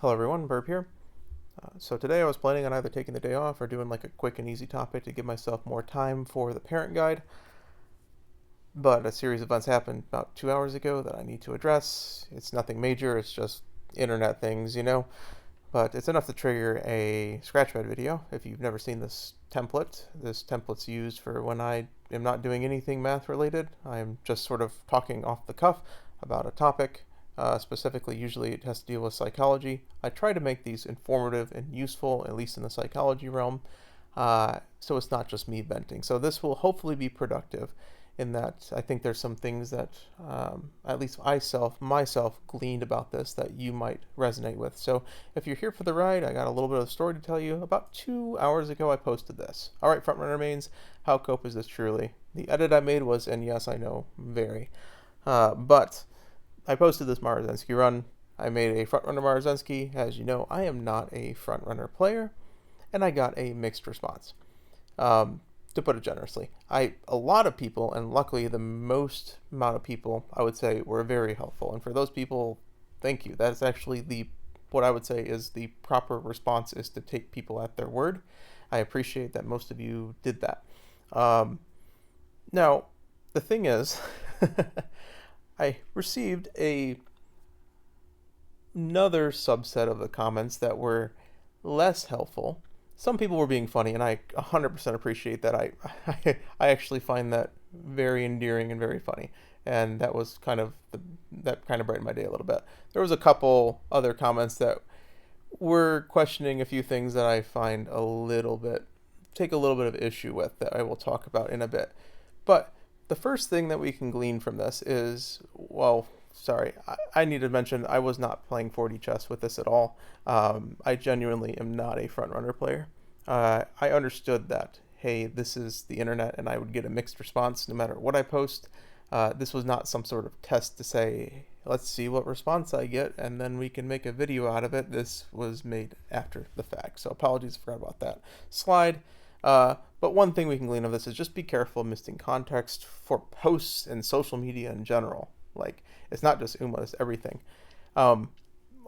Hello everyone, Burb here. So today I was planning on either taking the day off or doing like a quick and easy topic to give myself more time for the parent guide, but a series of events happened about 2 hours ago that I need to address. It's nothing major, it's just internet things, but it's enough to trigger a scratchpad video. If you've never seen this template's used for when I am not doing anything math related. I'm just sort of talking off the cuff about a topic. Specifically, usually it has to deal with psychology. I try to make these informative and useful, at least in the psychology realm, so it's not just me venting. So this will hopefully be productive in that I think there's some things that at least myself gleaned about this that you might resonate with. So if you're here for the ride, I got a little bit of a story to tell you. About 2 hours ago, I posted this. All right, frontrunner mains, how cope is this truly? The edit I made was, and yes, I know, very. But I posted this Maruzensky run. I made a frontrunner Maruzensky. As you know, I am not a frontrunner player, and I got a mixed response. To put it generously, a lot of people, and luckily the most amount of people, I would say, were very helpful. And for those people, thank you. That's actually what I would say is the proper response, is to take people at their word. I appreciate that most of you did that. Now, the thing is, I received another subset of the comments that were less helpful. Some people were being funny, and I 100% appreciate that. I actually find that very endearing and very funny, and that was that kind of brightened my day a little bit. There was a couple other comments that were questioning a few things that I find take a little bit of issue with, that I will talk about in a bit. But the first thing that we can glean from this is, well, sorry, I need to mention I was not playing 4D chess with this at all. I genuinely am not a frontrunner player. I understood that, hey, this is the internet and I would get a mixed response no matter what I post. This was not some sort of test to say, let's see what response I get and then we can make a video out of it. This was made after the fact, so apologies, I forgot about that slide. But one thing we can glean of this is just be careful of missing context for posts and social media in general. Like, it's not just Uma, it's everything. A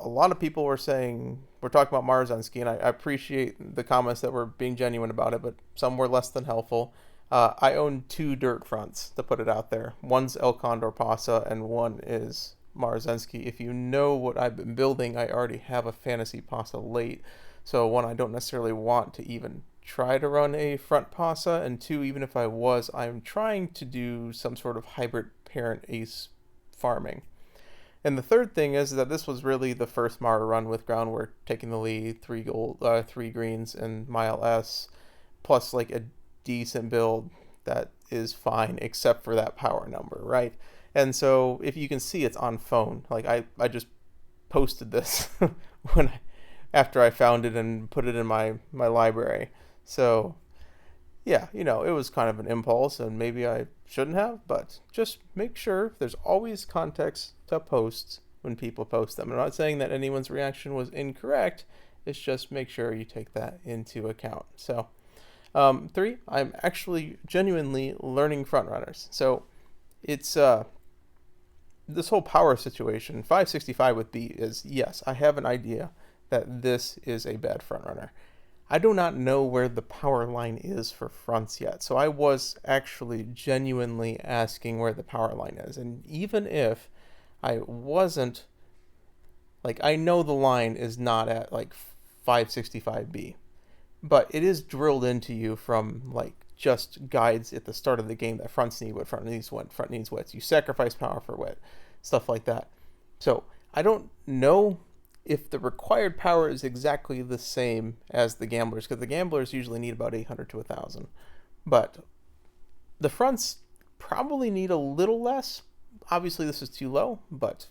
lot of people were saying, we're talking about Maruzensky, and I appreciate the comments that were being genuine about it, but some were less than helpful. I own 2 dirt fronts, to put it out there. One's El Condor Pasa, and one is Maruzensky. If you know what I've been building, I already have a fantasy Pasa late. So one, I don't necessarily want to even try to run a front Pasa, and 2, even if I was, I'm trying to do some sort of hybrid parent ace farming. And the third thing is that this was really the first Mara run with groundwork taking the lead, 3 greens, and mile S, plus like a decent build that is fine, except for that power number, right? And so if you can see, it's on phone. Like I just posted this after I found it and put it in my library. So yeah, it was kind of an impulse, and maybe I shouldn't have, but just make sure there's always context to posts when people post them. I'm not saying that anyone's reaction was incorrect, it's just make sure you take that into account. So 3, I'm actually genuinely learning frontrunners. So it's this whole power situation, 565 with B is, yes, I have an idea that this is a bad frontrunner. I do not know where the power line is for fronts yet, so I was actually genuinely asking where the power line is. And even if I wasn't, like, I know the line is not at like 565B, but it is drilled into you from like just guides at the start of the game that fronts need width, front needs width, front needs width. You sacrifice power for width, stuff like that. So I don't know if the required power is exactly the same as the gamblers, because the gamblers usually need about 800 to 1,000. But the fronts probably need a little less. Obviously, this is too low, but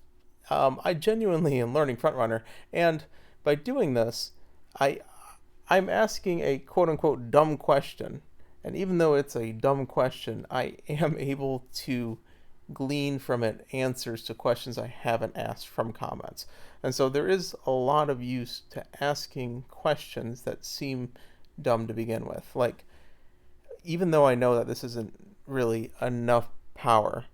I genuinely am learning frontrunner. And by doing this, I'm asking a quote-unquote dumb question. And even though it's a dumb question, I am able to glean from it answers to questions I haven't asked from comments. And so there is a lot of use to asking questions that seem dumb to begin with. Like, even though I know that this isn't really enough power,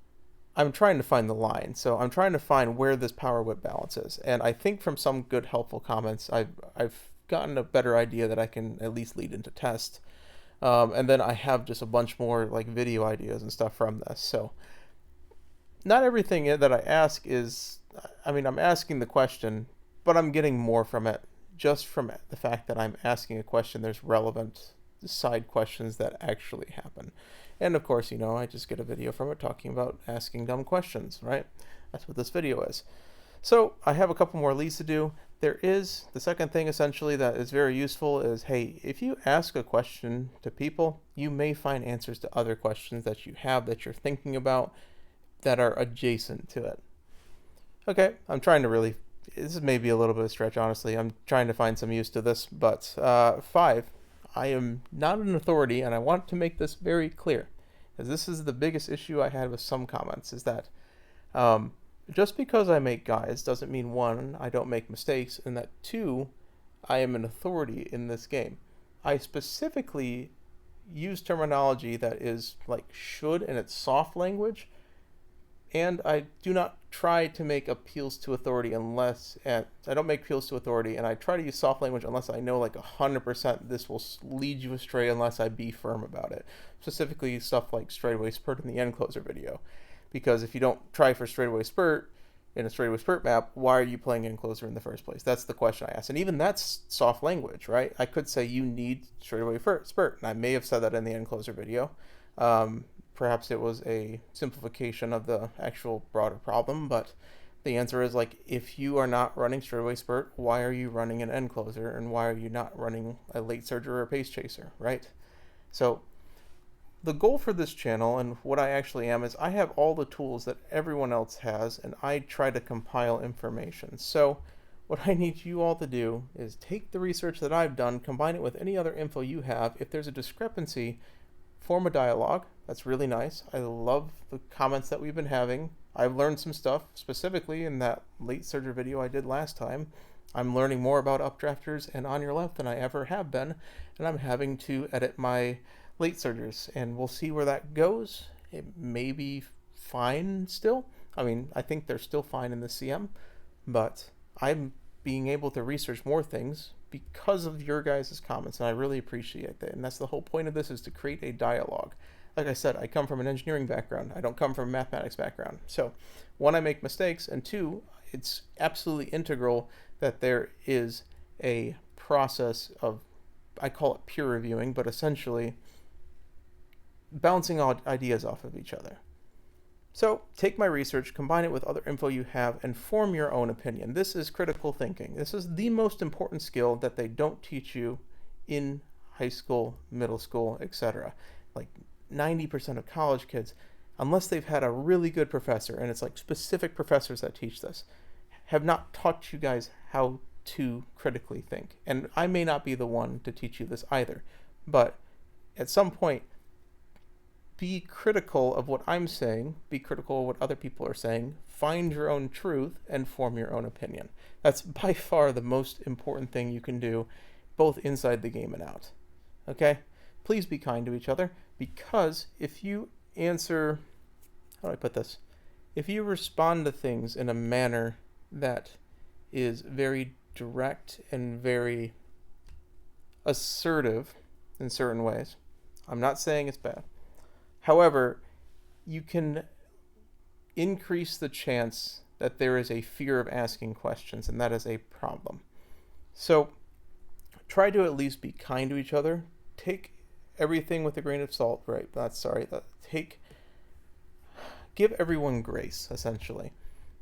I'm trying to find the line. So I'm trying to find where this power whip balance is. And I think from some good helpful comments, I've gotten a better idea that I can at least lead into test. And then I have just a bunch more like video ideas and stuff from this. So not everything that I ask is, I mean, I'm asking the question, but I'm getting more from it just from the fact that I'm asking a question. There's relevant side questions that actually happen. And of course, I just get a video from it talking about asking dumb questions, right? That's what this video is. So I have a couple more leads to do. There is the second thing essentially that is very useful is, hey, if you ask a question to people, you may find answers to other questions that you have that you're thinking about that are adjacent to it. Okay, I'm trying to really, this is maybe a little bit of a stretch, honestly. I'm trying to find some use to this, but 5, I am not an authority, and I want to make this very clear, as this is the biggest issue I had with some comments, is that just because I make guides doesn't mean, 1, I don't make mistakes, and that 2, I am an authority in this game. I specifically use terminology that is like should in its soft language, and I do not try to make appeals to authority unless, and I don't make appeals to authority, and I try to use soft language unless I know like 100% this will lead you astray unless I be firm about it. Specifically stuff like straightaway spurt in the end closer video. Because if you don't try for straightaway spurt in a straightaway spurt map, why are you playing end closer in the first place? That's the question I ask. And even that's soft language, right? I could say you need straightaway spurt, and I may have said that in the end closer video. Perhaps it was a simplification of the actual broader problem, but the answer is like, if you are not running straightaway spurt, why are you running an end closer, and why are you not running a late surger or a pace chaser, right? So the goal for this channel and what I actually am is I have all the tools that everyone else has, and I try to compile information. So what I need you all to do is take the research that I've done, combine it with any other info you have. If there's a discrepancy, form a dialogue. That's really nice. I love the comments that we've been having. I've learned some stuff, specifically in that late surger video I did last time. I'm learning more about updrafters and on your left than I ever have been, and I'm having to edit my late surgers, and we'll see where that goes. It may be fine still. I mean, I think they're still fine in the CM, but I'm being able to research more things because of your guys' comments, and I really appreciate that. And that's the whole point of this, is to create a dialogue. Like I said, I come from an engineering background. I don't come from a mathematics background. So 1, I make mistakes, and 2, it's absolutely integral that there is a process of, I call it peer reviewing, but essentially bouncing ideas off of each other. So take my research, combine it with other info you have, and form your own opinion. This is critical thinking. This is the most important skill that they don't teach you in high school, middle school, etc. Like 90% of college kids, unless they've had a really good professor, and it's like specific professors that teach this, have not taught you guys how to critically think. And I may not be the one to teach you this either, but at some point, be critical of what I'm saying, be critical of what other people are saying, find your own truth, and form your own opinion. That's by far the most important thing you can do, both inside the game and out. Okay? Please be kind to each other, because if you answer, how do I put this? If you respond to things in a manner that is very direct and very assertive in certain ways, I'm not saying it's bad. However, you can increase the chance that there is a fear of asking questions, and that is a problem. So try to at least be kind to each other. Take everything with a grain of salt, right? Give everyone grace, essentially.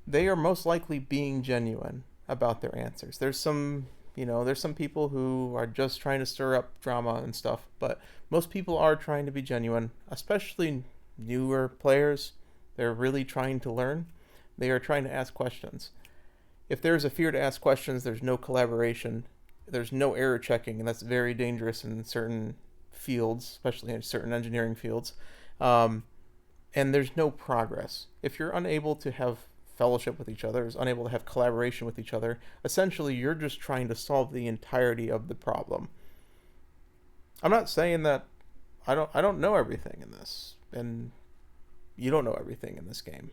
They are most likely being genuine about their answers. There's some people who are just trying to stir up drama and stuff, but most people are trying to be genuine, especially newer players. They're really trying to learn. They are trying to ask questions. If there's a fear to ask questions, there's no collaboration, there's no error checking, and that's very dangerous in certain fields, especially in certain engineering fields. And there's no progress. If you're unable to have fellowship with each other, is unable to have collaboration with each other, essentially you're just trying to solve the entirety of the problem. I'm not saying that I don't know everything in this, and you don't know everything in this game.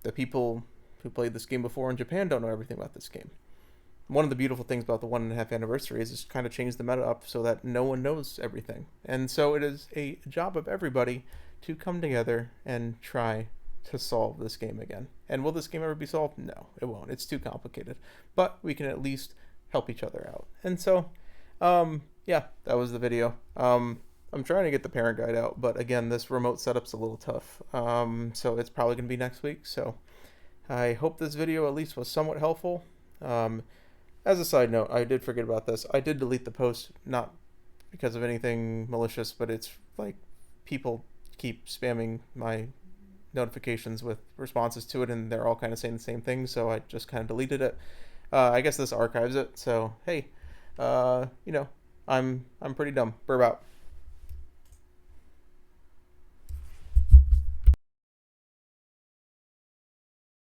The people who played this game before in Japan don't know everything about this game. One of the beautiful things about the 1.5 anniversary is it's kind of changed the meta up so that no one knows everything. And so it is a job of everybody to come together and try to solve this game again. And will this game ever be solved? No, it won't. It's too complicated. But we can at least help each other out. And so, yeah, that was the video. I'm trying to get the parent guide out, but again, this remote setup's a little tough. So it's probably going to be next week. So I hope this video at least was somewhat helpful. As a side note, I did forget about this. I did delete the post, not because of anything malicious, but it's like people keep spamming my notifications with responses to it, and they're all kind of saying the same thing, so I just kind of deleted it. I guess this archives it, so hey, I'm pretty dumb. Burb out.